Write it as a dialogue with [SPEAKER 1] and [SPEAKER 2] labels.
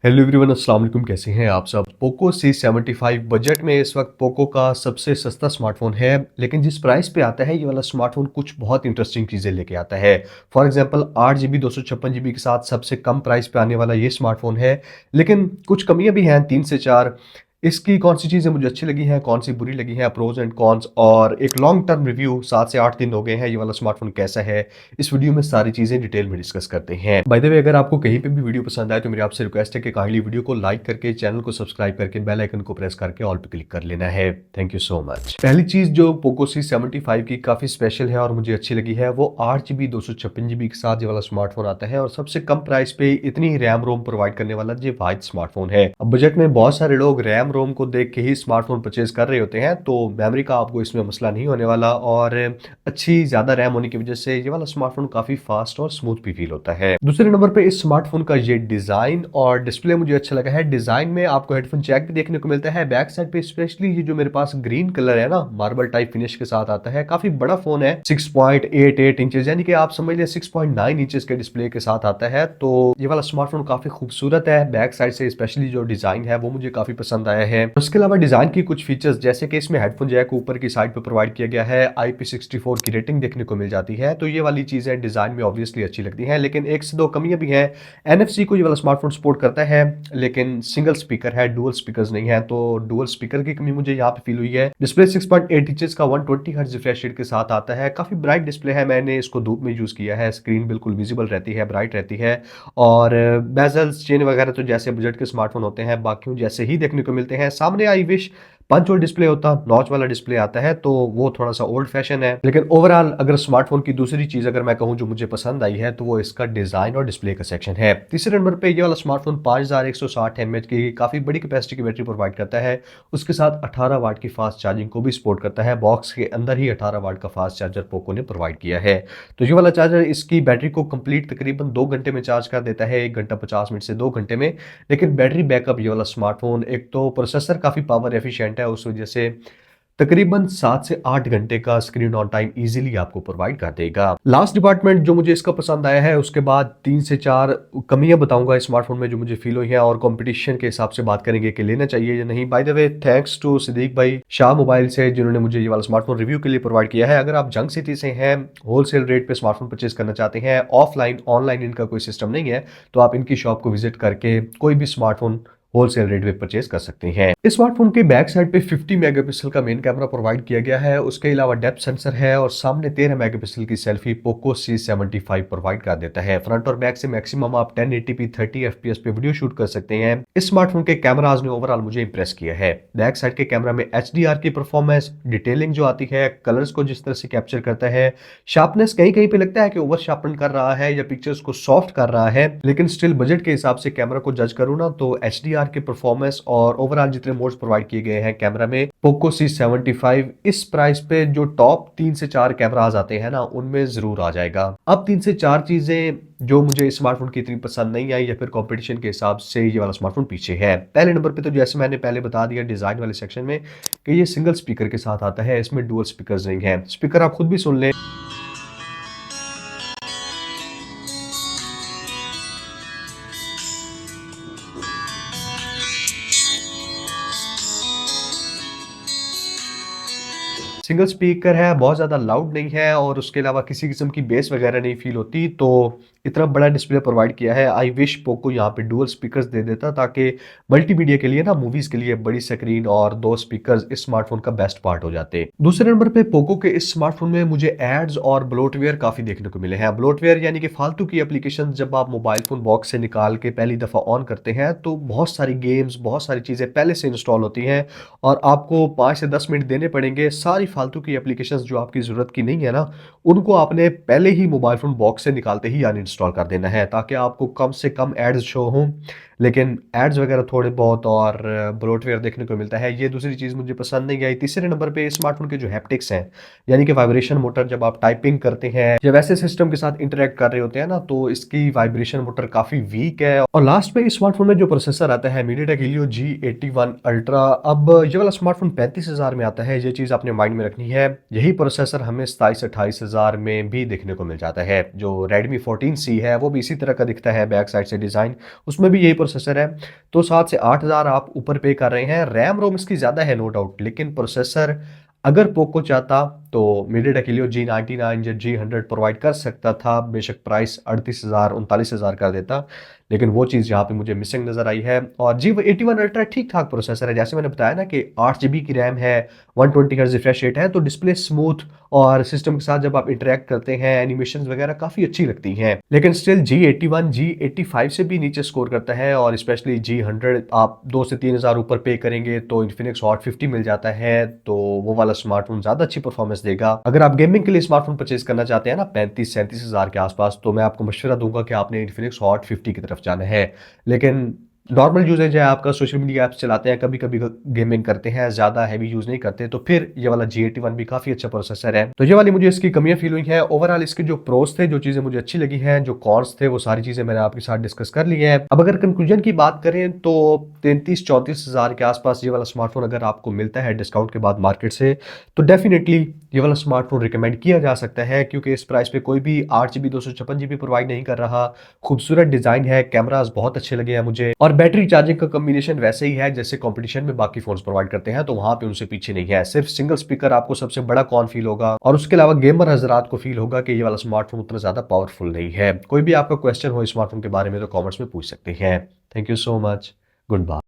[SPEAKER 1] Hello everyone, अस्सलाम वालेकुम। कैसे हैं आप सब। पोको C75 बजट में इस वक्त पोको का सबसे सस्ता स्मार्टफोन है, लेकिन जिस प्राइस पे आता है ये वाला स्मार्टफोन कुछ बहुत इंटरेस्टिंग चीज़ें लेके आता है। फॉर एग्जांपल 8 GB 256 GB के साथ सबसे कम प्राइस पे आने वाला ये स्मार्टफोन है, लेकिन कुछ कमियां भी हैं 3 से 4। इसकी कौन सी चीज़ें मुझे अच्छी लगी हैं, कौन सी बुरी लगी हैं, प्रोज एंड कॉन्स, और एक लॉन्ग टर्म रिव्यू। 7 से 8 दिन हो गए हैं, ये वाला स्मार्टफोन कैसा है, इस वीडियो में सारी चीजें डिटेल में डिस्कस करते हैं। बाय द वे, अगर आपको कहीं पे भी वीडियो पसंद आए तो मेरी आपसे रिक्वेस्ट है कि काइंडली वीडियो को लाइक करके, चैनल को सब्सक्राइब करके, बेल आइकन को प्रेस करके ऑल पे क्लिक कर लेना है। Thank you so much. पहली चीज जो पोको C75 की काफी स्पेशल है और मुझे अच्छी लगी है, वो 8 GB 256 GB के साथ ये वाला स्मार्टफोन आता है और सबसे कम प्राइस पे इतनी रैम रोम प्रोवाइड करने वाला ये वाहिद स्मार्टफोन है। अब बजट में बहुत सारे लोग रैम रोम को देख के ही स्मार्टफोन परचेज कर रहे होते हैं, तो मेमोरी का आपको इसमें मसला नहीं होने वाला, और अच्छी ज्यादा रैम होने की वजह से ये वाला स्मार्टफोन काफी फास्ट और स्मूथ भी फील होता है। दूसरे नंबर पे इस स्मार्टफोन का ये डिजाइन और डिस्प्ले मुझे अच्छा लगा है। डिजाइन में आपको हेडफोन जैक भी देखने को मिलता है बैक साइड पे, स्पेशली ये जो मेरे पास ग्रीन कलर है ना, मार्बल टाइप फिनिश के साथ आता है। काफी बड़ा फोन है, 6.88 इंचेस, यानी कि आप समझ लें 6.9 इंचेस के डिस्प्ले के साथ आता है। तो ये वाला स्मार्टफोन काफी खूबसूरत है बैक साइड से, स्पेशली जो डिजाइन है वो मुझे काफी पसंद आया है। उसके अलावा डिजाइन की कुछ फीचर्स, जैसे कि इसमें हेडफोन जैक ऊपर की साइड पे प्रोवाइड किया गया है, IP64 की रेटिंग देखने को मिल जाती है, तो ये वाली चीजें डिजाइन में ऑब्वियसली अच्छी लगती हैं। लेकिन 1 से 2 कमियां भी हैं। NFC को ये वाला स्मार्टफोन सपोर्ट करता है, लेकिन सिंगल स्पीकर है, डुअल स्पीकर्स नहीं है, तो डुअल स्पीकर की कमी मुझे यहाँ पे फील हुई है। डिस्प्ले 6.8 इंचेस का 120 हर्ट्ज रिफ्रेश रेट के साथ आता है। काफी ब्राइट डिस्प्ले है, मैंने इसको धूप में यूज किया है, स्क्रीन बिल्कुल विजिबल रहती है, ब्राइट रहती है। और बेजल्स, चेन वगैरह तो जैसे बजट के स्मार्टफोन होते हैं बाकियों जैसे ही देखने को मिलते हैं। सामने I wish punch hole display होता, नॉच वाला डिस्प्ले आता है, तो वो थोड़ा सा ओल्ड फैशन है। लेकिन ओवरऑल अगर स्मार्टफोन की दूसरी चीज अगर मैं कहूं जो मुझे पसंद आई है, तो वो इसका डिजाइन और डिस्प्ले का सेक्शन है। तीसरे नंबर पे ये वाला स्मार्टफोन 5160 mAh की काफी बड़ी कैपेसिटी की बैटरी प्रोवाइड करता है। उसके साथ 18 वाट की फास्ट चार्जिंग को भी सपोर्ट करता है। बॉक्स के अंदर ही 18 वाट का फास्ट चार्जर पोको ने प्रोवाइड किया है। तो ये वाला चार्जर इसकी बैटरी को कंप्लीट तकरीबन 2 घंटे में चार्ज कर देता है, 1 घंटा 50 मिनट से 2 घंटे में। लेकिन बैटरी बैकअप ये वाला स्मार्टफोन, एक तो प्रोसेसर काफी पावर एफिशिएंट है, उस वजह से तकरीबन 7 से 8 घंटे का स्क्रीन ऑन टाइम इजीली आपको प्रोवाइड कर देगा। लास्ट डिपार्टमेंट जो मुझे इसका पसंद आया है, उसके बाद 3 से 4 कमियां बताऊंगा इस स्मार्टफोन में जो मुझे फील हुई है, और कंपटीशन के हिसाब से बात करेंगे कि लेना चाहिए या नहीं। By the way, thanks to Siddiq भाई शाह मोबाइल से, जिन्होंने मुझे ये वाला स्मार्टफोन रिव्यू के लिए प्रोवाइड किया है। अगर आप जंग सिटी से हैं, होलसेल रेट पे स्मार्टफोन परचेज करना चाहते हैं, ऑफलाइन ऑनलाइन इनका कोई सिस्टम नहीं है, तो आप इनकी शॉप को विजिट करके कोई भी स्मार्टफोन होलसेल रेट पे परचेज कर सकते हैं। इस स्मार्टफोन के बैक साइड पे 50 मेगापिक्सल का मेन कैमरा प्रोवाइड किया गया है। उसके अलावा डेप्थ सेंसर है और सामने 13 मेगापिक्सल की सेल्फी पोको C75 प्रोवाइड कर देता है। फ्रंट और बैक से मैक्सिमम आप 1080p 30 FPS पे वीडियो शूट कर सकते हैं। इस स्मार्टफोन के कैमराज ने ओवरऑल मुझे इंप्रेस किया है। बैक साइड के कैमरा में HDR की परफॉर्मेंस, डिटेलिंग जो आती है, कलर्स को जिस तरह से कैप्चर करता है, शार्पनेस कहीं कहीं पे लगता है कि ओवर शार्पन कर रहा है या पिक्चर्स को सॉफ्ट कर रहा है, लेकिन स्टिल बजट के हिसाब से कैमरा को जज करूँ ना, तो HDR की परफॉर्मेंस और ओवरऑल जितने मोड्स प्रोवाइड किए गए हैं कैमरा में, पोको C75 इस प्राइस पे जो टॉप 3 से 4 कैमराज आते हैं ना, उनमें जरूर आ जाएगा। अब 3 से 4 चीजें जो मुझे इस स्मार्टफोन की इतनी पसंद नहीं आई, या फिर कंपटीशन के हिसाब से ये वाला स्मार्टफोन पीछे है। पहले नंबर पे तो जैसे मैंने पहले बता दिया डिजाइन वाले सेक्शन में, कि ये सिंगल स्पीकर के साथ आता है, इसमें डुअल स्पीकर्स नहीं है। स्पीकर आप खुद भी सुन लें। सिंगल स्पीकर है, बहुत ज़्यादा लाउड नहीं है, और उसके अलावा किसी किस्म की बेस वगैरह नहीं फील होती। तो इतना बड़ा डिस्प्ले प्रोवाइड किया है। आई विश पोको यहाँ पे डुअल स्पीकर्स दे देता, ताकि मल्टीमीडिया के लिए ना, मूवीज के लिए बड़ी स्क्रीन और 2 स्पीकर्स इस स्मार्टफोन का बेस्ट पार्ट हो जाते। दूसरे नंबर पे पोको के इस स्मार्टफोन में मुझे एड्स और ब्लोटवेयर काफी देखने को मिले हैं। ब्लोटवेयर यानी कि फालतू की एप्लीकेशन जब आप मोबाइल फोन बॉक्स से निकाल के पहली दफा ऑन करते हैं, तो बहुत सारी गेम्स, बहुत सारी चीजें पहले से इंस्टॉल होती हैं, और आपको 5 से 10 मिनट देने पड़ेंगे। सारी फालतू की एप्लीकेशंस जो आपकी ज़रूरत की नहीं है ना, उनको आपने पहले ही मोबाइल फ़ोन बॉक्स से निकालते ही अनइंस्टॉल कर देना है, ताकि आपको कम से कम एड्स शो हों। लेकिन एड्स वगैरह थोड़े बहुत और ब्लोटवेयर देखने को मिलता है, ये दूसरी चीज़ मुझे पसंद नहीं आई। तीसरे नंबर पे स्मार्टफोन के जो हैप्टिक्स हैं, यानी कि वाइब्रेशन मोटर, जब आप टाइपिंग करते हैं या वैसे सिस्टम के साथ इंटरेक्ट कर रहे होते हैं ना, तो इसकी वाइब्रेशन मोटर काफ़ी वीक है। और लास्ट पे इस स्मार्टफोन में जो प्रोसेसर आता है, MediaTek Helio G81 Ultra, अब ये वाला स्मार्टफोन 35,000 में आता है, ये चीज़ आपने माइंड में रखनी है। यही प्रोसेसर हमें 27-28,000 में भी देखने को मिल जाता है। जो Redmi 14C है, वो भी इसी तरह का दिखता है बैक साइड से डिज़ाइन, उसमें भी यही प्रोसेसर है, तो 7 से 8,000 आप ऊपर पे कर रहे हैं। रैम रोम इसकी ज़्यादा है नो डाउट, लेकिन प्रोसेसर अगर पोको चाहता तो मीडियाटेक हीलियो G99 या G100 प्रोवाइड कर सकता था। बेशक प्राइस 38,000 39,000 कर देता, लेकिन वो चीज़ यहाँ पे मुझे मिसिंग नज़र आई है। और G81 अल्ट्रा ठीक-ठाक प्रोसेसर है, जैसे मैंने बताया ना कि 8 जीबी की रैम है, 120 हर्ट्ज़ रिफ्रेश रेट है, तो डिस्प्ले स्मूथ और सिस्टम के साथ जब आप इंटरैक्ट करते हैं, एनिमेशंस वगैरह काफ़ी अच्छी लगती हैं। लेकिन स्टिल G81, G85 से भी नीचे स्कोर करता है, और स्पेशली G100 आप 2 से 3,000 ऊपर पे करेंगे तो इन्फिनिक्स हॉट 50 मिल जाता है, तो वो वाला स्मार्टफोन ज़्यादा अच्छी परफॉर्मेंस देगा। अगर आप गेमिंग के लिए स्मार्टफोन परचेज करना चाहते हैं ना 35-37,000 के आसपास, तो मैं आपको मशवरा दूंगा कि आपने इन्फिनिक्स हॉट 50 की तरफ जाना है। लेकिन नॉर्मल यूजेज है आपका, सोशल मीडिया ऐप्स चलाते हैं, कभी कभी गेमिंग करते हैं, ज़्यादा हैवी यूज़ नहीं करते, तो फिर ये वाला G81 भी काफ़ी अच्छा प्रोसेसर है। तो ये वाली मुझे इसकी कमियां फील हुई हैं। ओवरऑल इसके जो प्रोस थे, जो चीज़ें मुझे अच्छी लगी हैं, जो कॉन्स थे, वो सारी चीज़ें मैंने आपके साथ डिस्कस कर ली है। अब अगर कंक्लूजन की बात करें तो 33-34,000 के आसपास ये वाला स्मार्टफोन अगर आपको मिलता है डिस्काउंट के बाद मार्केट से, तो डेफिनेटली ये वाला स्मार्टफोन रिकमेंड किया जा सकता है, क्योंकि इस प्राइस पे कोई भी 8 GB 256 GB प्रोवाइड नहीं कर रहा। खूबसूरत डिजाइन है, कैमरास बहुत अच्छे लगे हैं मुझे, और बैटरी चार्जिंग का कॉम्बिनेशन वैसे ही है जैसे कंपटीशन में बाकी फोन्स प्रोवाइड करते हैं, तो वहां पे उनसे पीछे नहीं है। सिर्फ सिंगल स्पीकर आपको सबसे बड़ा कॉन फील होगा, और उसके अलावा गेमर हजरात को फील होगा कि ये वाला स्मार्टफोन उतना ज्यादा पावरफुल नहीं है। कोई भी आपका क्वेश्चन हो स्मार्टफोन के बारे में तो कॉमेंट्स में पूछ सकते हैं। Thank you so much. Good bye.